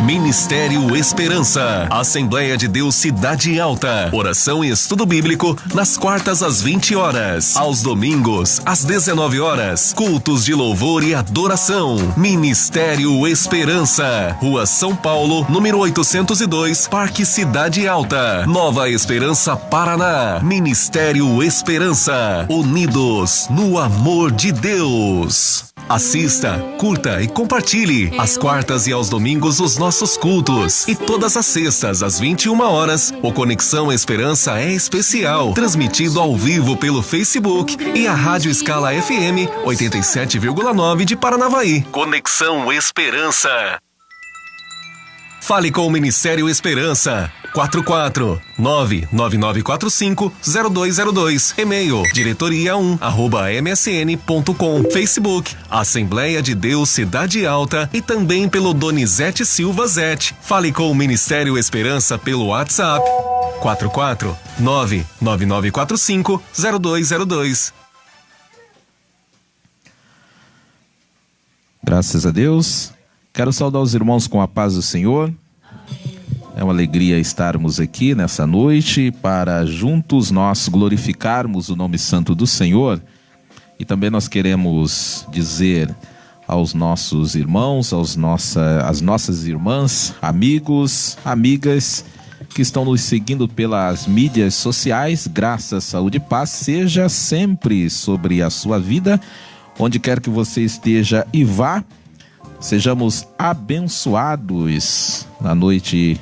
Ministério Esperança, Assembleia de Deus Cidade Alta, oração e estudo bíblico nas quartas às 20 horas, aos domingos às 19 horas, cultos de louvor e adoração. Ministério Esperança, Rua São Paulo, número 802, Parque Cidade Alta, Nova Esperança, Paraná. Ministério Esperança, unidos no amor de Deus. Assista, curta e compartilhe às quartas e aos domingos os nossos cultos. E todas as sextas às 21 horas, o Conexão Esperança é especial, transmitido ao vivo pelo Facebook e a Rádio Escala FM 87,9 de Paranavaí. Conexão Esperança. Fale com o Ministério Esperança. 449-9945-0202. E-mail diretoria1@msn.com. Facebook Assembleia de Deus Cidade Alta e também pelo Donizete Silva Zete. Fale com o Ministério Esperança pelo WhatsApp 449-9945-0202. Graças a Deus. Quero saudar os irmãos com a paz do Senhor. É uma alegria estarmos aqui nessa noite para juntos nós glorificarmos o nome santo do Senhor. E também nós queremos dizer aos nossos irmãos, às nossas irmãs, amigos, amigas que estão nos seguindo pelas mídias sociais, graça, saúde e paz seja sempre sobre a sua vida, onde quer que você esteja e vá. Sejamos abençoados na noite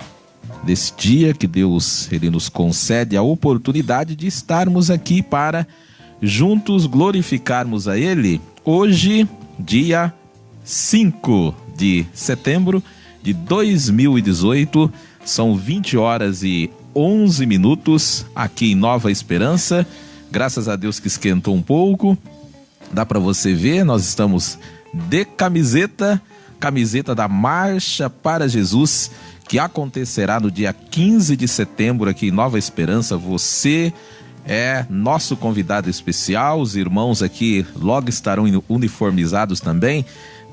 desse dia que Deus ele nos concede a oportunidade de estarmos aqui para juntos glorificarmos a Ele. Hoje, dia 5 de setembro de 2018, são 20 horas e 11 minutos aqui em Nova Esperança. Graças a Deus que esquentou um pouco, dá para você ver, nós estamos de camiseta da Marcha para Jesus, que acontecerá no dia 15 de setembro aqui em Nova Esperança. Você é nosso convidado especial, os irmãos aqui logo estarão uniformizados também.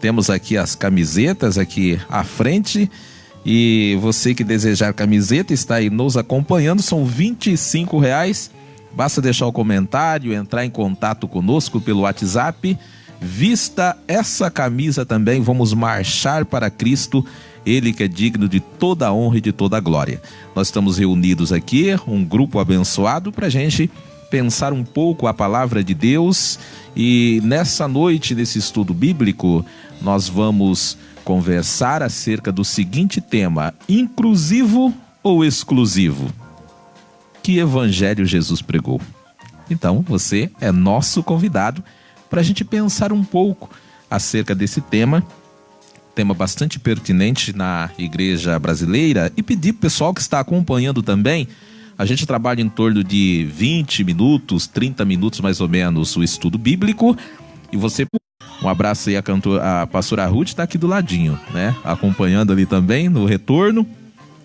Temos aqui as camisetas aqui à frente, e você que desejar camiseta está aí nos acompanhando, são R$25. Basta deixar o comentário, entrar em contato conosco pelo WhatsApp. Vista essa camisa também, vamos marchar para Cristo, Ele que é digno de toda a honra e de toda a glória. Nós estamos reunidos aqui, um grupo abençoado, para a gente pensar um pouco a palavra de Deus. E nessa noite, nesse estudo bíblico, nós vamos conversar acerca do seguinte tema: inclusivo ou exclusivo? Que evangelho Jesus pregou? Então, você é nosso convidado para a gente pensar um pouco acerca desse tema bastante pertinente na igreja brasileira, e pedir para o pessoal que está acompanhando também. A gente trabalha em torno de 20 minutos, 30 minutos mais ou menos o estudo bíblico, e você, um abraço aí a pastora Ruth está aqui do ladinho, né? Acompanhando ali também no retorno,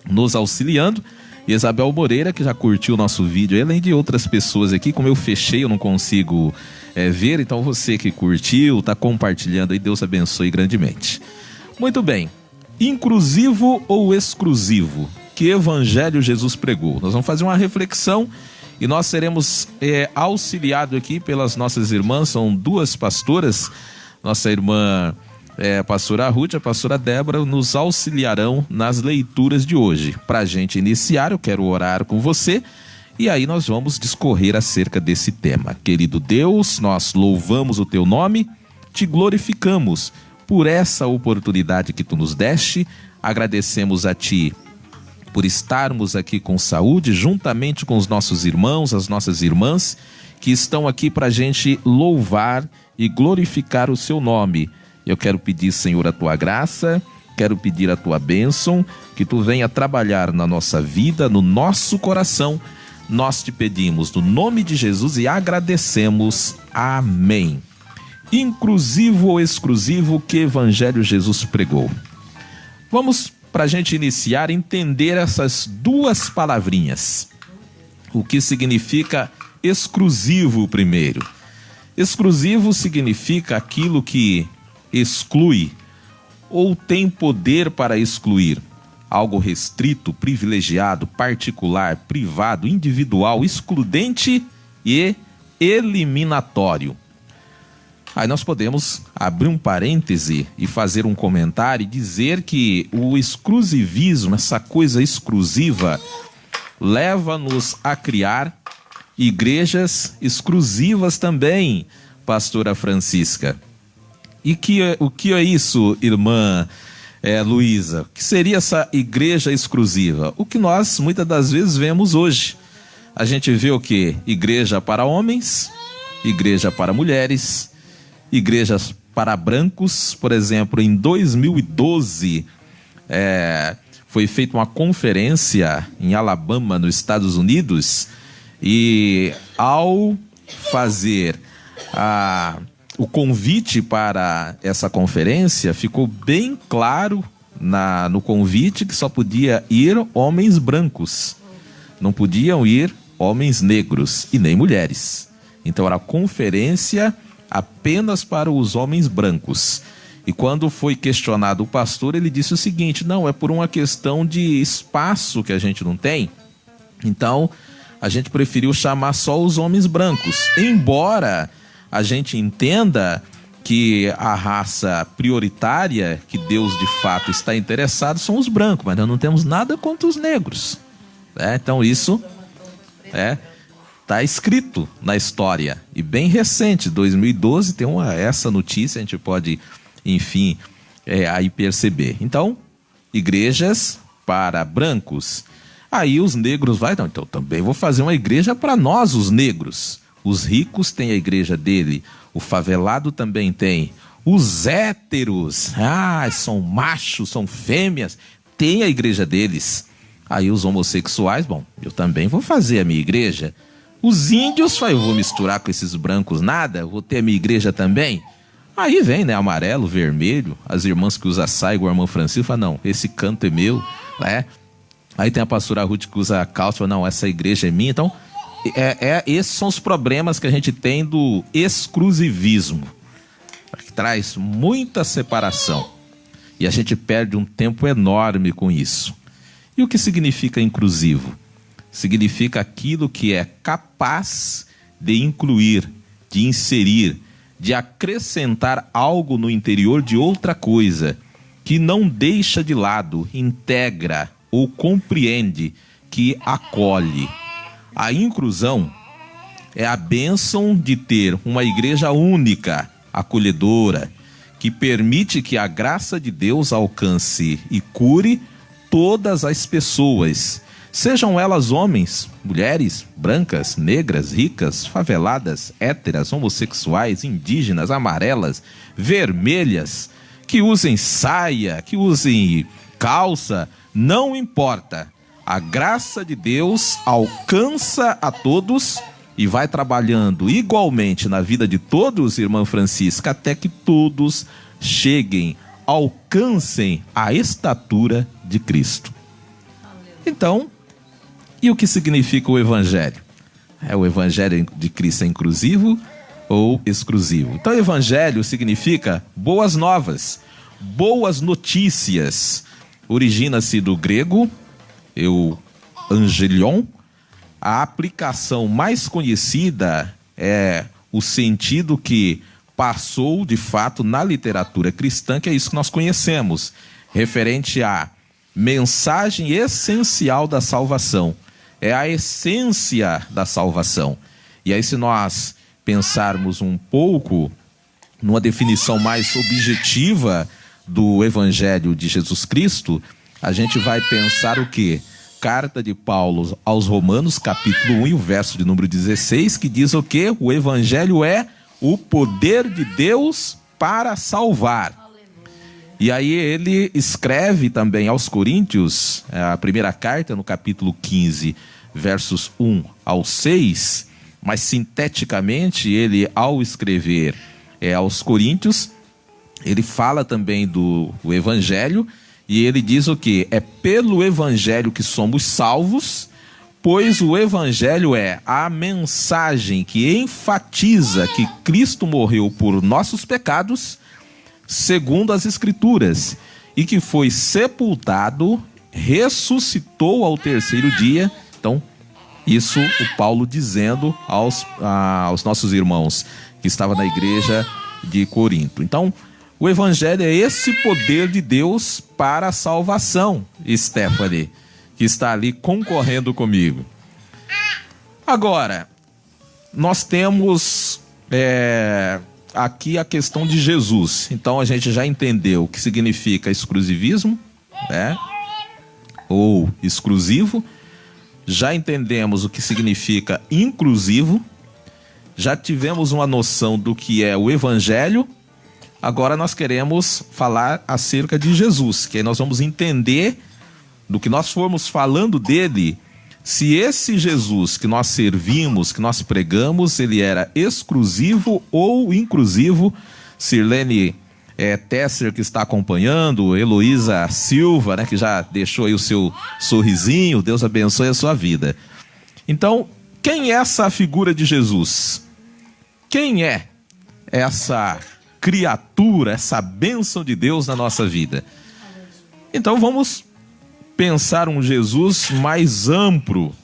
nos auxiliando. E Isabel Moreira, que já curtiu o nosso vídeo, além de outras pessoas aqui, como eu fechei, eu não consigo ver, então você que curtiu, está compartilhando aí, Deus abençoe grandemente. Muito bem, inclusivo ou exclusivo? Que evangelho Jesus pregou? Nós vamos fazer uma reflexão e nós seremos auxiliados aqui pelas nossas irmãs, são duas pastoras, nossa irmã pastora Ruth, a pastora Débora, nos auxiliarão nas leituras de hoje. Para a gente iniciar, eu quero orar com você e aí nós vamos discorrer acerca desse tema. Querido Deus, nós louvamos o teu nome, te glorificamos por essa oportunidade que tu nos deste, agradecemos a ti por estarmos aqui com saúde, juntamente com os nossos irmãos, as nossas irmãs, que estão aqui para a gente louvar e glorificar o seu nome. Eu quero pedir, Senhor, a tua graça, quero pedir a tua bênção, que tu venha trabalhar na nossa vida, no nosso coração. Nós te pedimos no nome de Jesus e agradecemos. Amém. Inclusivo ou exclusivo, que evangelho Jesus pregou? Vamos, para a gente iniciar, entender essas duas palavrinhas. O que significa exclusivo primeiro? Exclusivo significa aquilo que exclui ou tem poder para excluir. Algo restrito, privilegiado, particular, privado, individual, excludente e eliminatório. Aí nós podemos abrir um parêntese e fazer um comentário e dizer que o exclusivismo, essa coisa exclusiva, leva-nos a criar igrejas exclusivas também, pastora Francisca. E o que é isso, irmã Luísa? O que seria essa igreja exclusiva? O que nós muitas das vezes vemos hoje. A gente vê o quê? Igreja para homens, igreja para mulheres, igrejas para brancos. Por exemplo, em 2012, foi feita uma conferência em Alabama, nos Estados Unidos, e ao fazer o convite para essa conferência, ficou bem claro no convite que só podia ir homens brancos, não podiam ir homens negros e nem mulheres. Então era conferência apenas para os homens brancos. E quando foi questionado o pastor, ele disse o seguinte: não, é por uma questão de espaço que a gente não tem, então a gente preferiu chamar só os homens brancos, embora a gente entenda que a raça prioritária que Deus de fato está interessado são os brancos, mas nós não temos nada contra os negros. Então isso está escrito na história, e bem recente, 2012, tem essa notícia, a gente pode, enfim, aí perceber. Então, igrejas para brancos. Aí os negros então também vou fazer uma igreja para nós, os negros. Os ricos têm a igreja dele, o favelado também tem. Os héteros, são machos, são fêmeas, tem a igreja deles. Aí os homossexuais, eu também vou fazer a minha igreja. Os índios, eu vou misturar com esses brancos nada, vou ter a minha igreja também. Aí vem, amarelo, vermelho, as irmãs que usam saia, igual a irmã Francisca, fala, não, esse canto é meu, Aí tem a pastora Ruth que usa calça, fala, não, essa igreja é minha. Então, esses são os problemas que a gente tem do exclusivismo, que traz muita separação. E a gente perde um tempo enorme com isso. E o que significa inclusivo? Significa aquilo que é capaz de incluir, de inserir, de acrescentar algo no interior de outra coisa, que não deixa de lado, integra ou compreende, que acolhe. A inclusão é a bênção de ter uma igreja única, acolhedora, que permite que a graça de Deus alcance e cure todas as pessoas, sejam elas homens, mulheres, brancas, negras, ricas, faveladas, héteras, homossexuais, indígenas, amarelas, vermelhas, que usem saia, que usem calça, não importa. A graça de Deus alcança a todos e vai trabalhando igualmente na vida de todos, irmã Francisca, até que todos cheguem, alcancem a estatura de Cristo. Então, e o que significa o Evangelho? O Evangelho de Cristo é inclusivo ou exclusivo? Então, Evangelho significa boas novas, boas notícias. Origina-se do grego Evangelion. A aplicação mais conhecida é o sentido que passou de fato na literatura cristã, que é isso que nós conhecemos, referente à mensagem essencial da salvação. É a essência da salvação. E aí, se nós pensarmos um pouco numa definição mais objetiva do Evangelho de Jesus Cristo, a gente vai pensar o quê? Carta de Paulo aos Romanos, capítulo 1, e o verso de número 16, que diz o quê? O Evangelho é o poder de Deus para salvar. E aí ele escreve também aos Coríntios, a primeira carta, no capítulo 15, versos 1 ao 6, mas sinteticamente ele, ao escrever aos Coríntios, ele fala também do Evangelho, e ele diz o quê? É pelo Evangelho que somos salvos, pois o Evangelho é a mensagem que enfatiza que Cristo morreu por nossos pecados, segundo as Escrituras, e que foi sepultado, ressuscitou ao terceiro dia. Então, isso o Paulo dizendo aos nossos irmãos que estavam na igreja de Corinto. Então, o Evangelho é esse poder de Deus para a salvação, Stephanie, que está ali concorrendo comigo. Agora, nós temos aqui a questão de Jesus. Então a gente já entendeu o que significa exclusivismo, né? Ou exclusivo. Já entendemos o que significa inclusivo. Já tivemos uma noção do que é o Evangelho. Agora nós queremos falar acerca de Jesus, que aí nós vamos entender, do que nós formos falando dele, se esse Jesus que nós servimos, que nós pregamos, ele era exclusivo ou inclusivo. Sirlene Tesser, que está acompanhando, Heloísa Silva, né, que já deixou aí o seu sorrisinho, Deus abençoe a sua vida. Então, quem é essa figura de Jesus? Quem é essa criatura, essa bênção de Deus na nossa vida? Então vamos pensar um Jesus mais amplo,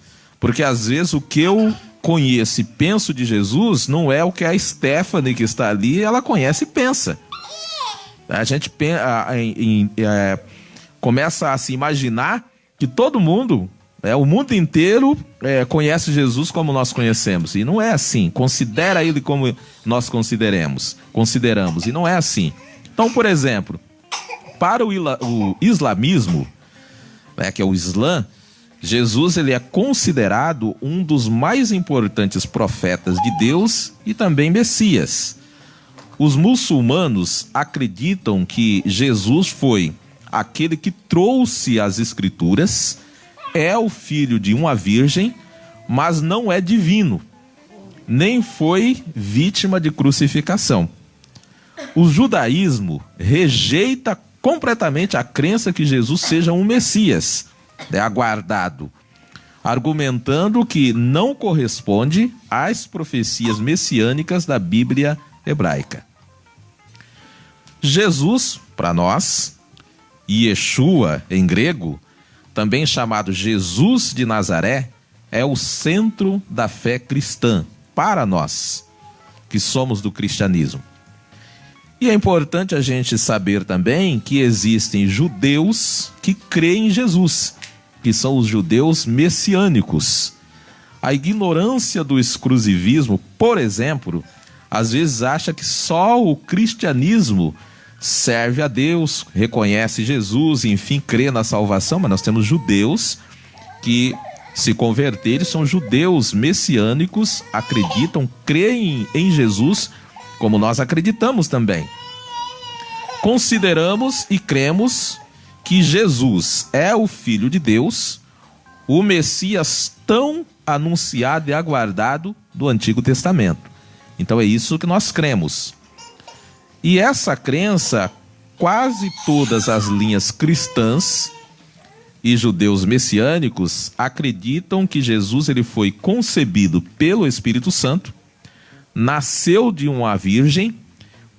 porque às vezes o que eu conheço e penso de Jesus não é o que a Stephanie, que está ali, ela conhece e pensa. A gente começa a se imaginar que todo mundo, o mundo inteiro conhece Jesus como nós conhecemos, e não é assim. Considera ele como nós consideramos, e não é assim. Então, por exemplo, para o islamismo, que é o Islã, Jesus ele é considerado um dos mais importantes profetas de Deus e também Messias. Os muçulmanos acreditam que Jesus foi aquele que trouxe as Escrituras, é o filho de uma virgem, mas não é divino, nem foi vítima de crucificação. O judaísmo rejeita completamente a crença que Jesus seja um Messias, aguardado, argumentando que não corresponde às profecias messiânicas da Bíblia hebraica. Jesus, para nós, Yeshua em grego, também chamado Jesus de Nazaré, é o centro da fé cristã, para nós, que somos do cristianismo. E é importante a gente saber também que existem judeus que creem em Jesus, que são os judeus messiânicos. A ignorância do exclusivismo, por exemplo, às vezes acha que só o cristianismo serve a Deus, reconhece Jesus, enfim, crê na salvação, mas nós temos judeus que se converteram, são judeus messiânicos, acreditam, creem em Jesus, como nós acreditamos também. Consideramos e cremos que Jesus é o Filho de Deus, o Messias tão anunciado e aguardado do Antigo Testamento. Então é isso que nós cremos. E essa crença, quase todas as linhas cristãs e judeus messiânicos acreditam que Jesus ele foi concebido pelo Espírito Santo, nasceu de uma virgem,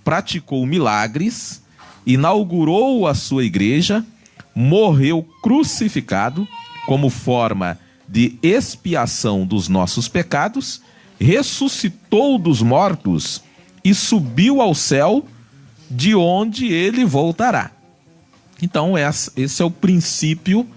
praticou milagres, inaugurou a sua igreja, morreu crucificado como forma de expiação dos nossos pecados, ressuscitou dos mortos e subiu ao céu, de onde ele voltará. Então esse é o princípio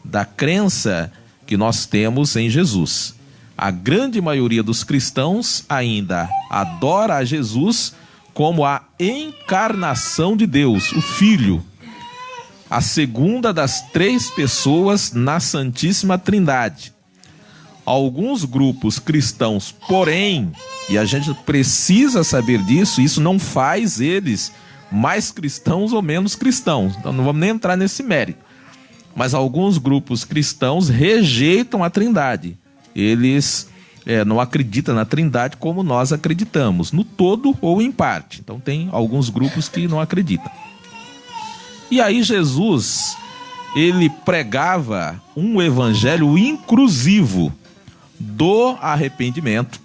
da crença que nós temos em Jesus. A grande maioria dos cristãos ainda adora a Jesus como a encarnação de Deus, o Filho, a segunda das três pessoas na Santíssima Trindade. Alguns grupos cristãos, porém, e a gente precisa saber disso, isso não faz eles mais cristãos ou menos cristãos. Então não vamos nem entrar nesse mérito. Mas alguns grupos cristãos rejeitam a Trindade. Eles não acreditam na Trindade como nós acreditamos, no todo ou em parte. Então tem alguns grupos que não acreditam. E aí Jesus, ele pregava um evangelho inclusivo do arrependimento.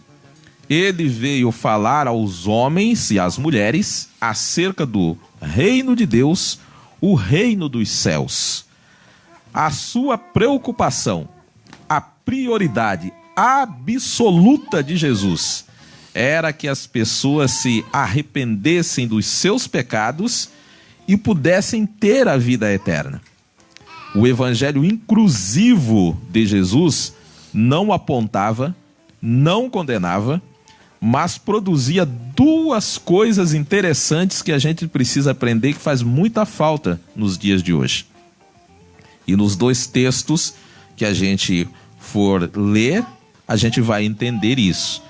Ele veio falar aos homens e às mulheres acerca do reino de Deus, o reino dos céus. A sua preocupação, a prioridade absoluta de Jesus era que as pessoas se arrependessem dos seus pecados e pudessem ter a vida eterna. O evangelho inclusivo de Jesus não apontava, não condenava, mas produzia duas coisas interessantes que a gente precisa aprender, que faz muita falta nos dias de hoje. E nos dois textos que a gente for ler, a gente vai entender isso.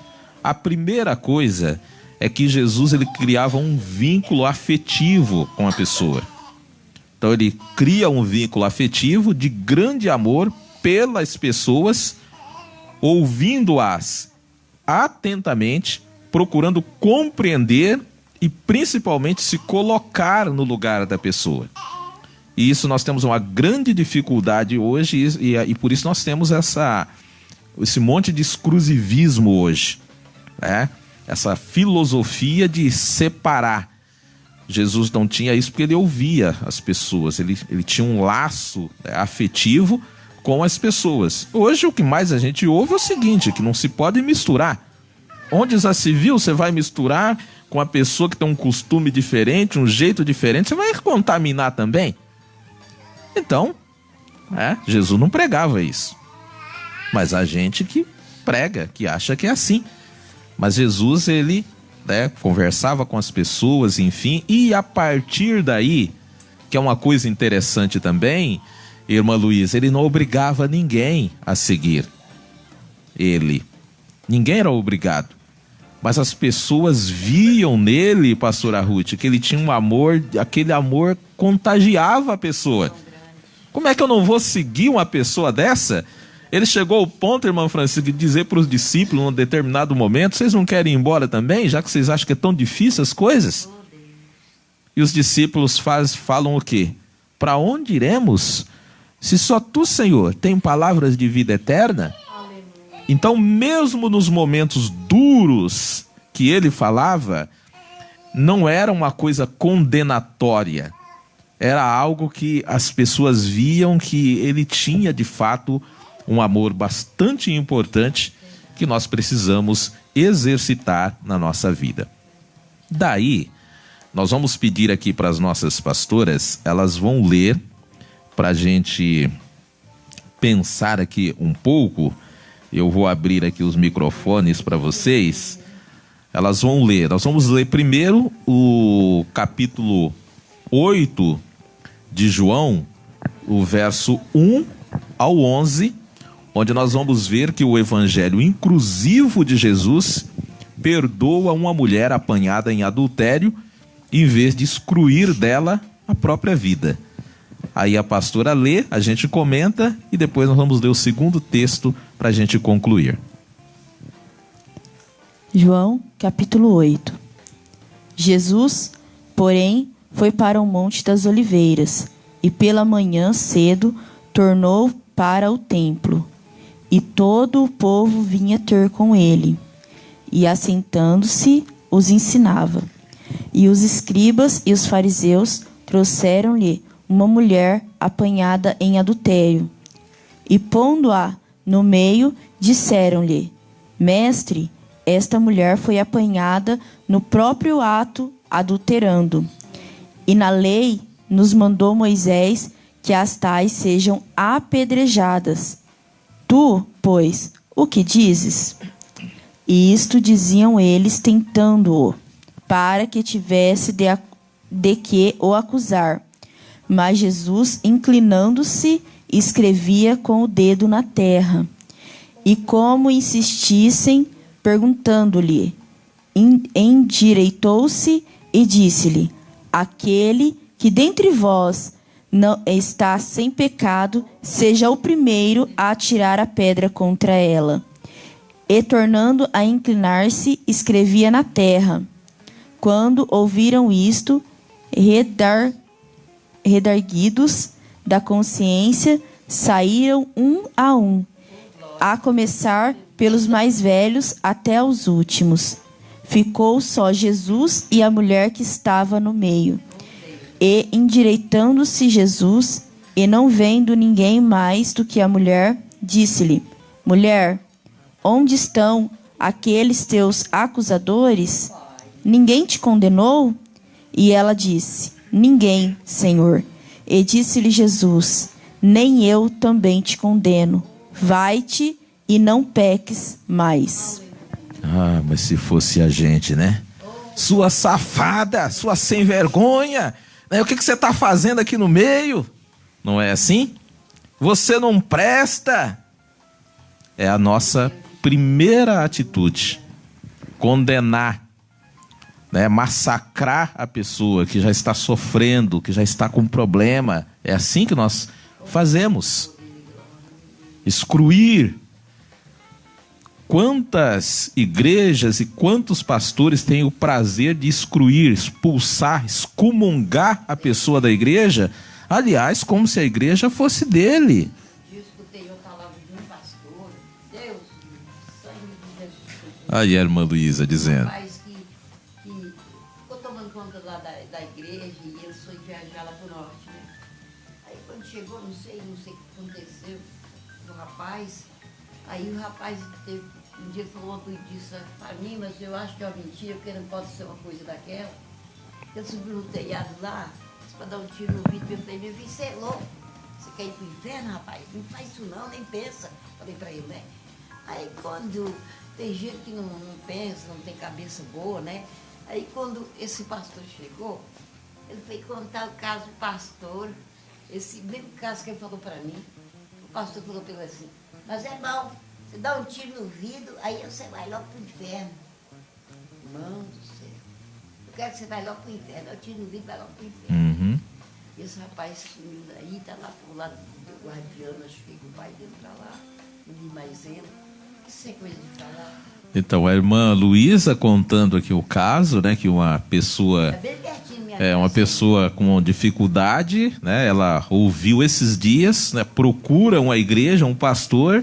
A primeira coisa é que Jesus, ele criava um vínculo afetivo com a pessoa. Então ele cria um vínculo afetivo de grande amor pelas pessoas, ouvindo-as atentamente, procurando compreender e principalmente se colocar no lugar da pessoa. E isso nós temos uma grande dificuldade hoje e por isso nós temos esse monte de exclusivismo hoje, né? Essa filosofia de separar. Jesus não tinha isso porque ele ouvia as pessoas, ele tinha um laço afetivo com as pessoas. Hoje o que mais a gente ouve é o seguinte, que não se pode misturar. Onde já se viu, você vai misturar com a pessoa que tem um costume diferente, um jeito diferente, você vai contaminar também. Então, Jesus não pregava isso. Mas a gente que prega, que acha que é assim. Mas Jesus, ele conversava com as pessoas, enfim, e a partir daí, que é uma coisa interessante também, irmã Luísa, ele não obrigava ninguém a seguir ele. Ninguém era obrigado. Mas as pessoas viam nele, pastora Ruth, que ele tinha um amor, aquele amor contagiava a pessoa. Como é que eu não vou seguir uma pessoa dessa? Ele chegou ao ponto, irmã Francisca, de dizer para os discípulos, num determinado momento, vocês não querem ir embora também, já que vocês acham que é tão difícil as coisas? E os discípulos falam o quê? Para onde iremos? Se só tu, Senhor, tem palavras de vida eterna? Então, mesmo nos momentos duros que ele falava, não era uma coisa condenatória. Era algo que as pessoas viam que ele tinha, de fato, um amor bastante importante que nós precisamos exercitar na nossa vida. Daí, nós vamos pedir aqui para as nossas pastoras, elas vão ler para a gente pensar aqui um pouco. Eu vou abrir aqui os microfones para vocês. Elas vão ler. Nós vamos ler primeiro o capítulo 8 de João, o verso 1 ao 11, onde nós vamos ver que o evangelho inclusivo de Jesus perdoa uma mulher apanhada em adultério, em vez de excluir dela a própria vida. Aí a pastora lê, a gente comenta e depois nós vamos ler o segundo texto para a gente concluir. João, capítulo 8. Jesus, porém, foi para o Monte das Oliveiras e pela manhã cedo tornou para o templo. E todo o povo vinha ter com ele. E assentando-se, os ensinava. E os escribas e os fariseus trouxeram-lhe uma mulher apanhada em adultério. E pondo-a no meio, disseram-lhe: Mestre, esta mulher foi apanhada no próprio ato, adulterando. E na lei nos mandou Moisés que as tais sejam apedrejadas. Tu, pois, o que dizes? E isto diziam eles, tentando-o, para que tivesse de que o acusar. Mas Jesus, inclinando-se, escrevia com o dedo na terra. E como insistissem, perguntando-lhe, endireitou-se e disse-lhe: Aquele que dentre vós não está sem pecado, seja o primeiro a atirar a pedra contra ela. E tornando a inclinar-se, escrevia na terra. Quando ouviram isto, redarguidos da consciência, saíram a começar pelos mais velhos até os últimos. Ficou só Jesus e a mulher que estava no meio. E, endireitando-se Jesus, e não vendo ninguém mais do que a mulher, disse-lhe: Mulher, onde estão aqueles teus acusadores? Ninguém te condenou? E ela disse: Ninguém, Senhor. E disse-lhe Jesus: Nem eu também te condeno. Vai-te e não peques mais. Ah, mas se fosse a gente, né? Sua safada, sua sem vergonha, né? O que você está fazendo aqui no meio? Não é assim? Você não presta. É a nossa primeira atitude. Condenar, né? Massacrar a pessoa que já está sofrendo, que já está com problema. É assim que nós fazemos. Excluir. Quantas igrejas e quantos pastores têm o prazer de excluir, expulsar, excomungar a pessoa da igreja? Aliás, como se a igreja fosse dele. Eu escutei a palavra de um pastor, Deus, sangue de Jesus. Aí a irmã Luísa dizendo. Rapaz que ficou tomando conta lá da igreja e ele foi viajar lá para o norte, né? Aí quando chegou, não sei o que aconteceu com o rapaz, aí o rapaz teve, um dia falou uma coisa disso para mim, mas eu acho que é uma mentira, porque não pode ser uma coisa daquela. Eu subi no telhado lá, para dar um tiro no vidro, eu falei, meu filho, você é louco? Você quer ir pro inferno, rapaz? Não faz isso não, nem pensa. Falei para ele, né? Aí quando tem gente que não pensa, não tem cabeça boa, né? Aí quando esse pastor chegou, ele foi contar o caso do pastor, esse mesmo caso que ele falou para mim. O pastor falou para ele assim, mas é bom, você dá um tiro no vidro, aí você vai logo pro inferno. Irmão do céu, eu quero que você vai logo pro inferno, dá um tiro no vidro, vai logo pro inferno. Uhum. Esse rapaz sumiu daí, tá lá pro lado do guardiano, acho que o pai dele tá lá, não vi mais ele. Isso é coisa de falar. Então, a irmã Luísa contando aqui o caso, né, que uma pessoa... É bem pertinho, minha É, uma casa. pessoa com dificuldade, né? Ela ouviu esses dias, né? Procura uma igreja, um pastor,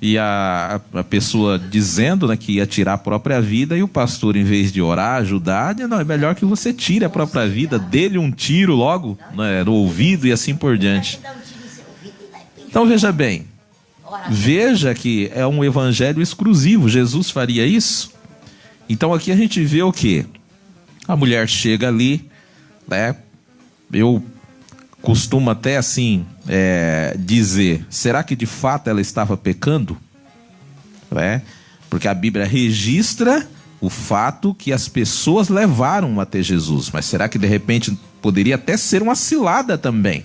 e a pessoa dizendo, né, que ia tirar a própria vida, e o pastor, em vez de orar, ajudar, diz, não, é melhor que você tire a própria vida, dê-lhe um tiro logo, né, no ouvido e assim por diante. Dá um tiro no seu ouvido e vai pro Então veja bem, Ora, veja que é um evangelho exclusivo, Jesus faria isso? Então aqui a gente vê o quê? A mulher chega ali, né? Eu costumo até assim dizer, será que de fato ela estava pecando? Né? Porque a Bíblia registra o fato que as pessoas levaram até Jesus, mas será que de repente poderia até ser uma cilada também?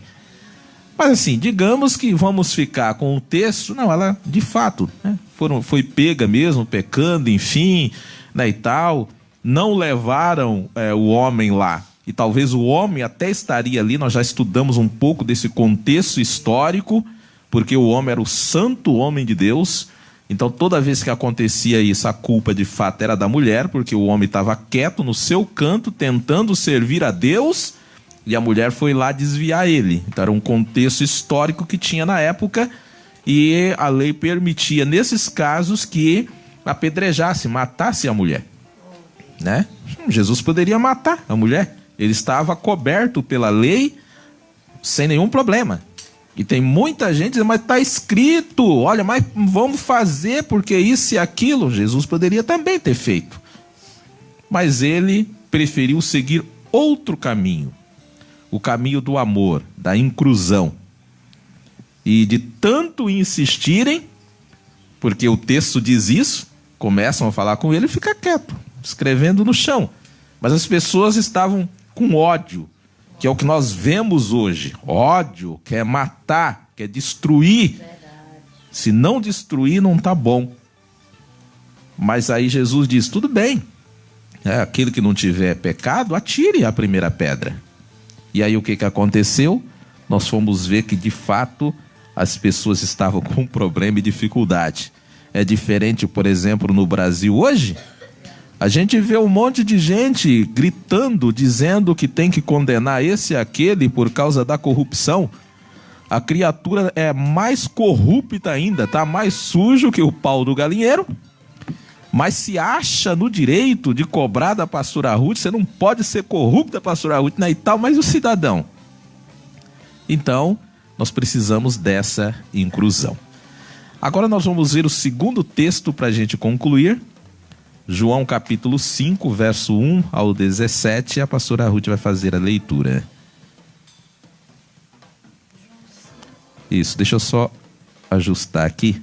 Mas assim, digamos que vamos ficar com o texto, não, ela de fato, né, foi pega mesmo, pecando, enfim, né, e tal, não levaram o homem lá, e talvez o homem até estaria ali, nós já estudamos um pouco desse contexto histórico, porque o homem era o santo homem de Deus, então toda vez que acontecia isso, a culpa de fato era da mulher, porque o homem estava quieto no seu canto, tentando servir a Deus, e a mulher foi lá desviar ele. Então era um contexto histórico que tinha na época, e a lei permitia, nesses casos, que apedrejasse, matasse a mulher. Né? Jesus poderia matar a mulher. Ele estava coberto pela lei, sem nenhum problema. E tem muita gente dizendo, mas está escrito, olha, mas vamos fazer porque isso e aquilo. Jesus poderia também ter feito. Mas ele preferiu seguir outro caminho. O caminho do amor, da inclusão. E de tanto insistirem, porque o texto diz isso, começam a falar com ele e fica quieto, escrevendo no chão. Mas as pessoas estavam com ódio, que é o que nós vemos hoje. Ódio, quer matar, quer destruir. verdade. Se não destruir, não está bom. Mas aí Jesus diz, tudo bem, Aquele que não tiver pecado, atire a primeira pedra. E aí o que aconteceu? Nós fomos ver que de fato as pessoas estavam com problema e dificuldade. É diferente, por exemplo, no Brasil hoje. A gente vê um monte de gente gritando, dizendo que tem que condenar esse e aquele por causa da corrupção. A criatura é mais corrupta ainda, tá mais sujo que o pau do galinheiro, mas se acha no direito de cobrar da pastora Ruth. Você não pode ser corrupta, pastora Ruth, né, e tal, mas o cidadão. Então, nós precisamos dessa inclusão. Agora nós vamos ver o segundo texto para a gente concluir. João capítulo 5, verso 1 ao 17, a pastora Ruth vai fazer a leitura. Isso, deixa eu só ajustar aqui.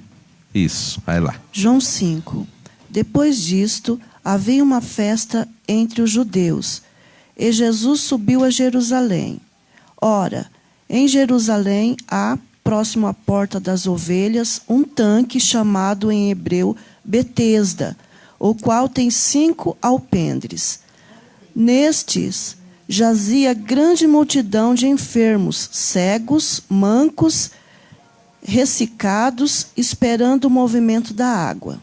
Isso, vai lá. João 5. Depois disto, havia uma festa entre os judeus, e Jesus subiu a Jerusalém. Ora, em Jerusalém há, próximo à porta das ovelhas, um tanque chamado em hebreu Betesda, o qual tem 5 alpendres. Nestes jazia grande multidão de enfermos, cegos, mancos, ressecados, esperando o movimento da água.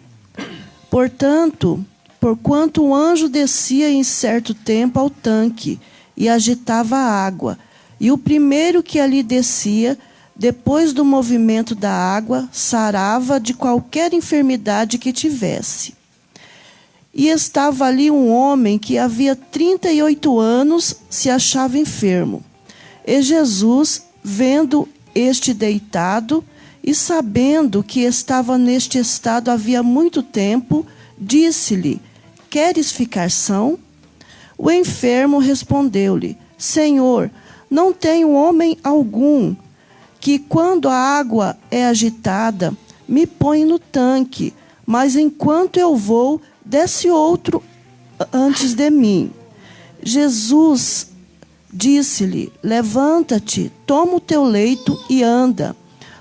Porquanto o anjo descia em certo tempo ao tanque e agitava a água, e o primeiro que ali descia, depois do movimento da água, sarava de qualquer enfermidade que tivesse. E estava ali um homem que havia 38 anos se achava enfermo. E Jesus, vendo este deitado e sabendo que estava neste estado havia muito tempo, disse-lhe: queres ficar são? O enfermo respondeu-lhe: Senhor, não tenho homem algum que, quando a água é agitada, me põe no tanque, mas enquanto eu vou, desce outro antes de mim. Jesus disse-lhe: levanta-te, toma o teu leito e anda.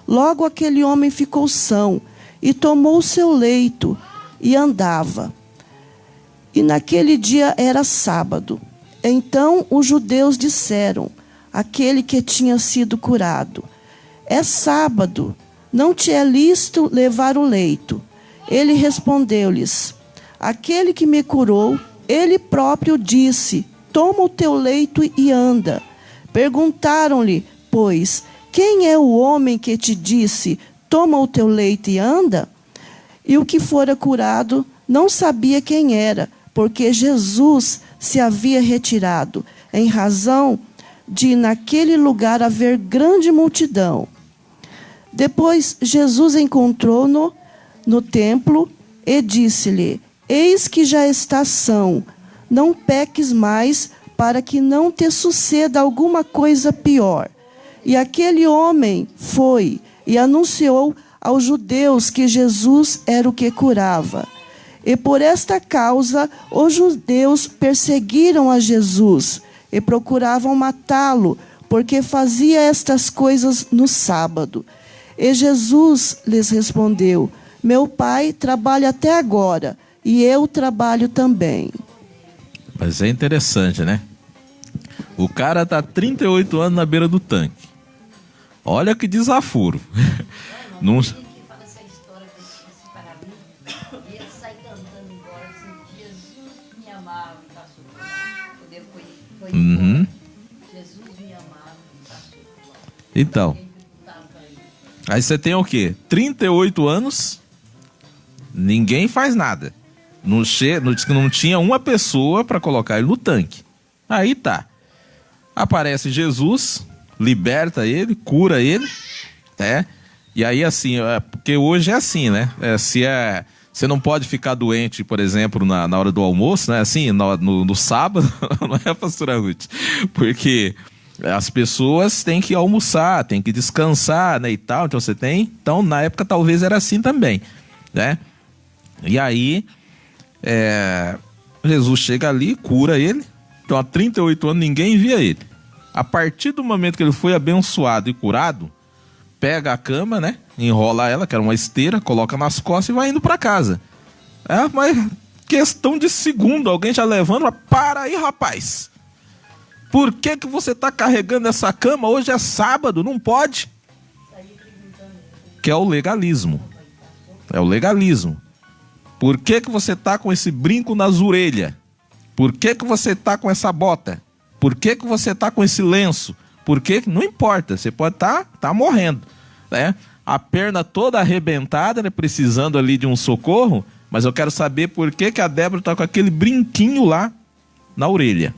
Logo aquele homem ficou são, e tomou o seu leito e andava. E naquele dia era sábado. Então os judeus disseram àquele que tinha sido curado: é sábado, não te é lícito levar o leito. Ele respondeu-lhes: aquele que me curou, ele próprio disse: toma o teu leito e anda. Perguntaram-lhe, pois, quem é o homem que te disse: toma o teu leito e anda? E o que fora curado não sabia quem era, porque Jesus se havia retirado, em razão de naquele lugar haver grande multidão. Depois Jesus encontrou-no no templo e disse-lhe: eis que já estás são, não peques mais, para que não te suceda alguma coisa pior. E aquele homem foi e anunciou aos judeus que Jesus era o que curava. E por esta causa os judeus perseguiram a Jesus e procuravam matá-lo, porque fazia estas coisas no sábado. E Jesus lhes respondeu: meu Pai trabalha até agora, e eu trabalho também. Mas é interessante, né? O cara tá 38 anos na beira do tanque. Olha que desaforo. Não... Que fala essa história desse paralítico, e ele sai cantando embora assim: Jesus me amava e passou por lá. Quando ele foi embora, Jesus me amava e passou por lá. Então, aí você tem o quê? 38 anos, ninguém faz nada. Não tinha uma pessoa para colocar ele no tanque. Aí tá. Aparece Jesus, liberta ele, cura ele, né? E aí assim, porque hoje é assim, né? Você não pode ficar doente, por exemplo, na hora do almoço, né? Assim, no sábado, não é, pastora Ruth? Porque as pessoas têm que almoçar, têm que descansar, né, e tal. Então você tem... Então, na época, talvez era assim também, né? E aí, Jesus chega ali, cura ele. Então, há 38 anos, ninguém via ele. A partir do momento que ele foi abençoado e curado, pega a cama, né? Enrola ela, que era uma esteira, coloca nas costas e vai indo para casa. Mas questão de segundo, alguém já levando, mas para aí, rapaz. Por que você está carregando essa cama? Hoje é sábado, não pode. Que é o legalismo. É o legalismo. Por que você está com esse brinco nas orelhas? Por que você está com essa bota? Por que você está com esse lenço? Porque não importa, você pode estar morrendo, né? A perna toda arrebentada, né? Precisando ali de um socorro, mas eu quero saber por que a Débora está com aquele brinquinho lá na orelha.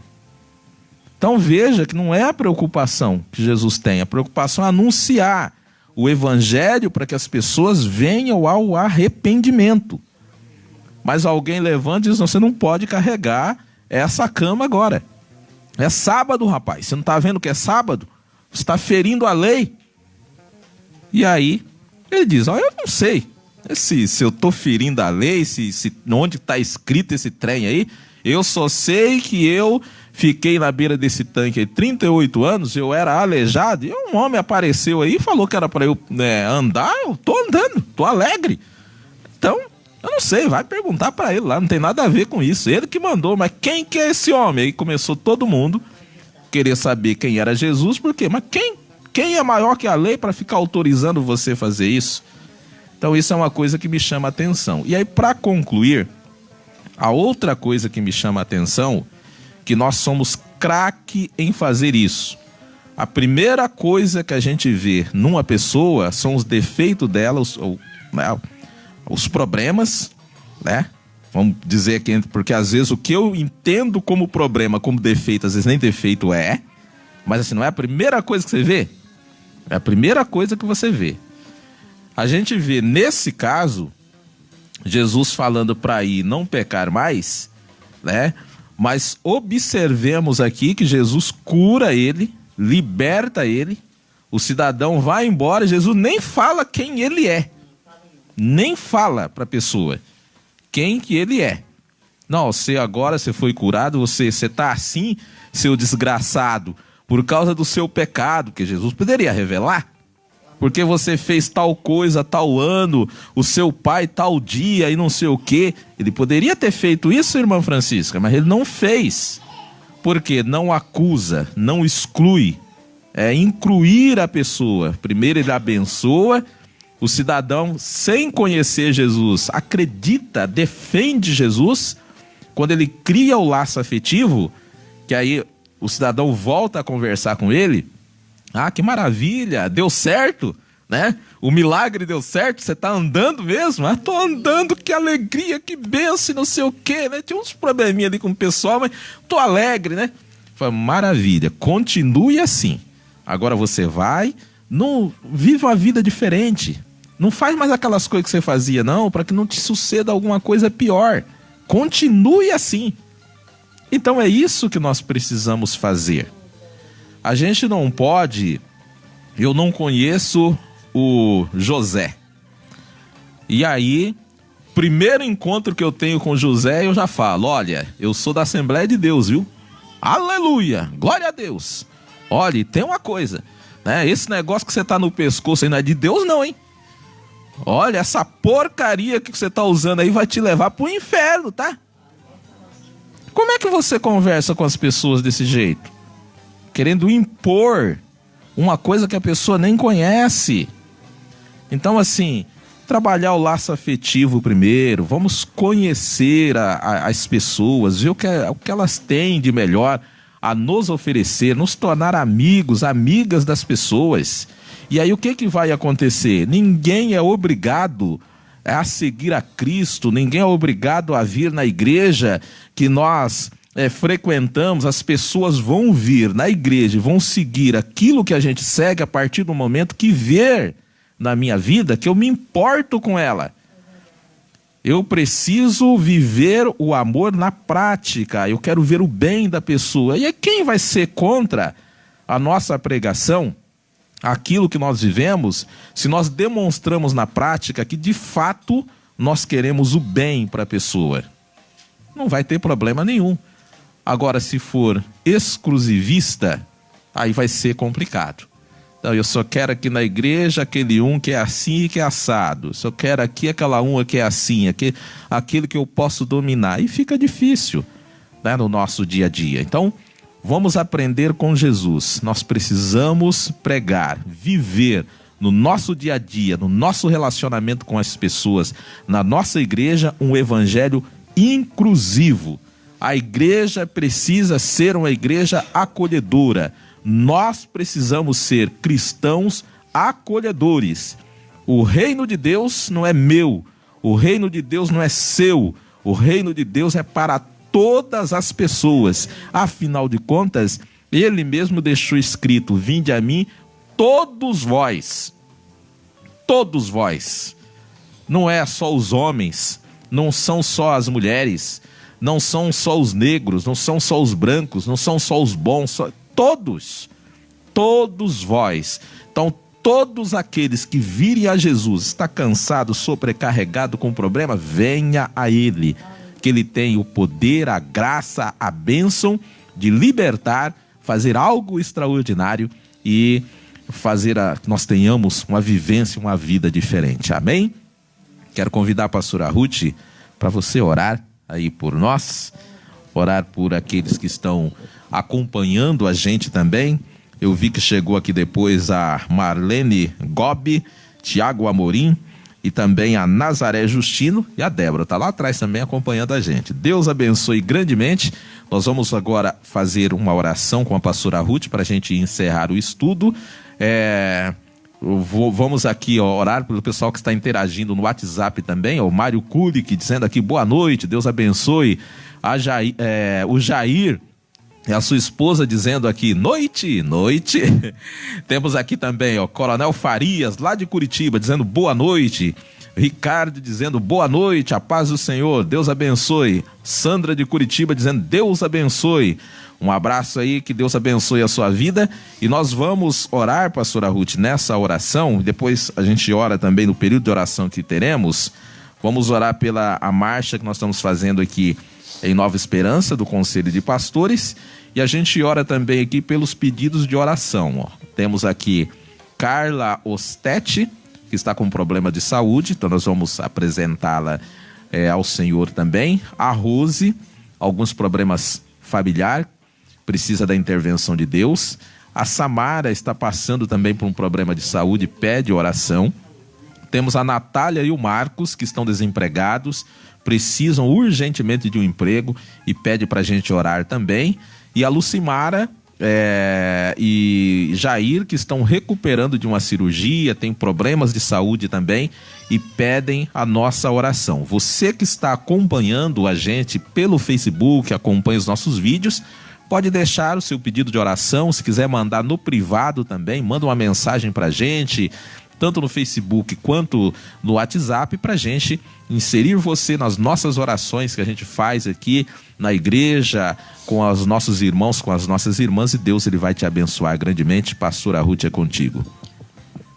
Então veja que não é a preocupação que Jesus tem, a preocupação é anunciar o evangelho para que as pessoas venham ao arrependimento. Mas alguém levanta e diz, não, você não pode carregar essa cama agora. É sábado, rapaz. Você não está vendo que é sábado? Você está ferindo a lei. E aí, ele diz, eu não sei se eu estou ferindo a lei, onde está escrito esse trem aí. Eu só sei que eu fiquei na beira desse tanque aí 38 anos, eu era aleijado, e um homem apareceu aí e falou que era para eu andar, eu estou andando, estou alegre. Então, eu não sei, vai perguntar para ele lá, não tem nada a ver com isso. Ele que mandou, mas quem que é esse homem? Aí começou todo mundo querer saber quem era Jesus, por quê? Mas quem é maior que a lei para ficar autorizando você a fazer isso? Então isso é uma coisa que me chama a atenção. E aí, para concluir, a outra coisa que me chama a atenção, que nós somos craque em fazer isso. A primeira coisa que a gente vê numa pessoa são os defeitos dela, os problemas, né? Vamos dizer que, porque às vezes o que eu entendo como problema, como defeito, às vezes nem defeito é, mas assim, não é a primeira coisa que você vê? É a primeira coisa que você vê. A gente vê, nesse caso, Jesus falando para ir não pecar mais, né? Mas observemos aqui que Jesus cura ele, liberta ele, o cidadão vai embora, Jesus nem fala quem ele é. Nem fala para a pessoa quem que ele é. Não, você foi curado, você está assim, seu desgraçado, por causa do seu pecado, que Jesus poderia revelar. Porque você fez tal coisa, tal ano, o seu pai tal dia e não sei o quê. Ele poderia ter feito isso, irmã Francisca, mas ele não fez. Porque não acusa, não exclui. É incluir a pessoa. Primeiro ele abençoa. O cidadão, sem conhecer Jesus, acredita, defende Jesus. Quando ele cria o laço afetivo, que aí o cidadão volta a conversar com ele. Ah, que maravilha, deu certo, né? O milagre deu certo, você tá andando mesmo? Ah, tô andando, que alegria, que bênção, não sei o quê, né? Tinha uns probleminha ali com o pessoal, mas tô alegre, né? Fala, maravilha, continue assim. Agora você vai, vive uma vida diferente. Não faz mais aquelas coisas que você fazia, não, para que não te suceda alguma coisa pior. Continue assim. Então é isso que nós precisamos fazer. A gente não pode... Eu não conheço o José. E aí, primeiro encontro que eu tenho com José, eu já falo, olha, eu sou da Assembleia de Deus, viu? Aleluia, glória a Deus. Olha, e tem uma coisa, né? Esse negócio que você tá no pescoço aí não é de Deus não, hein? Olha, essa porcaria que você tá usando aí vai te levar pro inferno, tá? Como é que você conversa com as pessoas desse jeito? Querendo impor uma coisa que a pessoa nem conhece. Então, assim, trabalhar o laço afetivo primeiro, vamos conhecer as pessoas, ver o que elas têm de melhor a nos oferecer, nos tornar amigos, amigas das pessoas. E aí o que vai acontecer? Ninguém é obrigado a seguir a Cristo, ninguém é obrigado a vir na igreja que nós frequentamos. As pessoas vão vir na igreja e vão seguir aquilo que a gente segue a partir do momento que ver na minha vida que eu me importo com ela. Eu preciso viver o amor na prática, eu quero ver o bem da pessoa. E aí quem vai ser contra a nossa pregação, aquilo que nós vivemos, se nós demonstramos na prática que de fato nós queremos o bem para a pessoa? Não vai ter problema nenhum. Agora, se for exclusivista, aí vai ser complicado. Então, eu só quero aqui na igreja aquele um que é assim e que é assado. Só quero aqui aquela uma que é assim, aquele que eu posso dominar. E fica difícil, né, no nosso dia a dia. Então, vamos aprender com Jesus. Nós precisamos pregar, viver no nosso dia a dia, no nosso relacionamento com as pessoas, na nossa igreja, um evangelho inclusivo. A igreja precisa ser uma igreja acolhedora. Nós precisamos ser cristãos acolhedores. O reino de Deus não é meu, o reino de Deus não é seu, o reino de Deus é para todas as pessoas. Afinal de contas, ele mesmo deixou escrito: vinde a mim todos vós. Todos vós. Não é só os homens, não são só as mulheres, não são só os negros, não são só os brancos, não são só os bons, todos vós. Então, todos aqueles que virem a Jesus, está cansado, sobrecarregado com problema, venha a Ele, que Ele tem o poder, a graça, a bênção de libertar, fazer algo extraordinário e fazer que nós tenhamos uma vivência, uma vida diferente. Amém? Quero convidar a pastora Ruth para você orar aí por nós, orar por aqueles que estão acompanhando a gente também. Eu vi que chegou aqui depois a Marlene Gobi, Tiago Amorim e também a Nazaré Justino, e a Débora está lá atrás também acompanhando a gente. Deus abençoe grandemente. Nós vamos agora fazer uma oração com a pastora Ruth para a gente encerrar o estudo. Vamos aqui orar pelo pessoal que está interagindo no WhatsApp também, o Mário Kulik dizendo aqui boa noite, Deus abençoe. O Jair e a sua esposa dizendo aqui noite. Temos aqui também Coronel Farias lá de Curitiba dizendo boa noite. Ricardo dizendo boa noite, a paz do Senhor, Deus abençoe. Sandra de Curitiba dizendo Deus abençoe. Um abraço aí, que Deus abençoe a sua vida. E nós vamos orar, pastora Ruth, nessa oração. Depois a gente ora também no período de oração que teremos. Vamos orar pela a marcha que nós estamos fazendo aqui em Nova Esperança, do Conselho de Pastores. E a gente ora também aqui pelos pedidos de oração. Temos aqui Carla Ostete, que está com problema de saúde. Então nós vamos apresentá-la ao Senhor também. A Rose, alguns problemas familiares, precisa da intervenção de Deus. A Samara está passando também por um problema de saúde, pede oração. Temos a Natália e o Marcos, que estão desempregados, precisam urgentemente de um emprego e pede para a gente orar também. E a Lucimara e Jair, que estão recuperando de uma cirurgia, tem problemas de saúde também e pedem a nossa oração. Você que está acompanhando a gente pelo Facebook, acompanha os nossos vídeos, pode deixar o seu pedido de oração. Se quiser mandar no privado também, manda uma mensagem para a gente, tanto no Facebook quanto no WhatsApp, para a gente inserir você nas nossas orações que a gente faz aqui na igreja, com os nossos irmãos, com as nossas irmãs, e Deus ele vai te abençoar grandemente. Pastora Ruth, é contigo.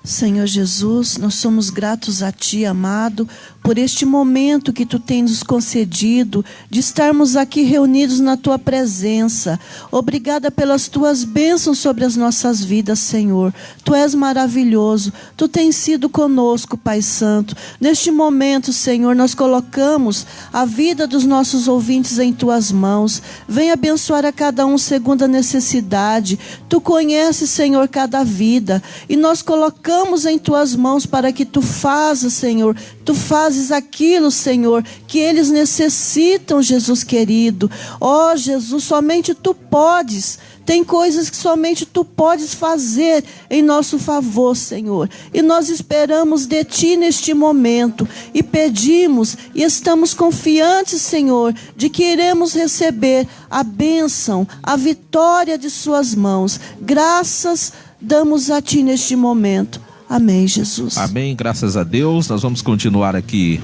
Senhor Jesus, nós somos gratos a Ti, amado, por este momento que Tu tens nos concedido de estarmos aqui reunidos na Tua presença. Obrigada pelas Tuas bênçãos sobre as nossas vidas, Senhor. Tu és maravilhoso, Tu tens sido conosco, Pai Santo. Neste momento, Senhor, nós colocamos a vida dos nossos ouvintes em Tuas mãos. Venha abençoar a cada um segundo a necessidade. Tu conheces, Senhor, cada vida, e nós colocamos em Tuas mãos para que Tu faças, Senhor. Tu fazes aquilo, Senhor, que eles necessitam, Jesus querido. Ó, Jesus, somente Tu podes. Tem coisas que somente Tu podes fazer em nosso favor, Senhor. E nós esperamos de Ti neste momento. E pedimos e estamos confiantes, Senhor, de que iremos receber a bênção, a vitória de Suas mãos. Graças damos a Ti neste momento. Amém, Jesus. Amém, graças a Deus. Nós vamos continuar aqui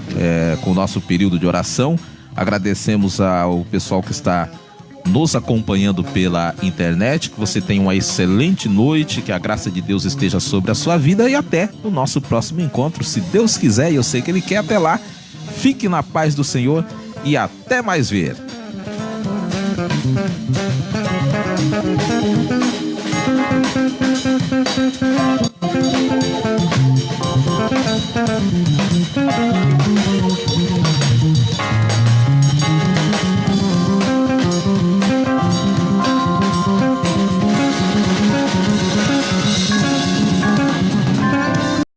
com o nosso período de oração. Agradecemos ao pessoal que está nos acompanhando pela internet. Que você tenha uma excelente noite, que a graça de Deus esteja sobre a sua vida, e até o nosso próximo encontro, se Deus quiser, e eu sei que Ele quer. Até lá, fique na paz do Senhor e até mais ver. Música